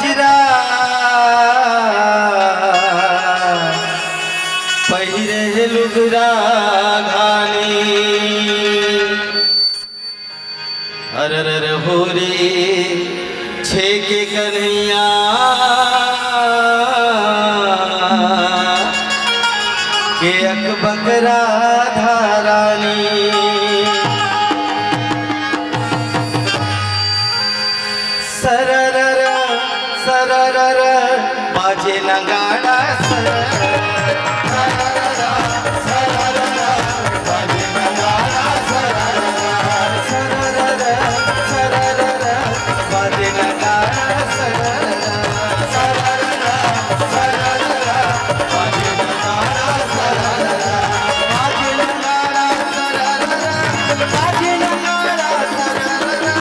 हाजरा पहिरे लुगरा घानी अरर होरी छेके कन्हैया के अकबकरा धारानी सररर सररर बाजे नगाड़ा सररर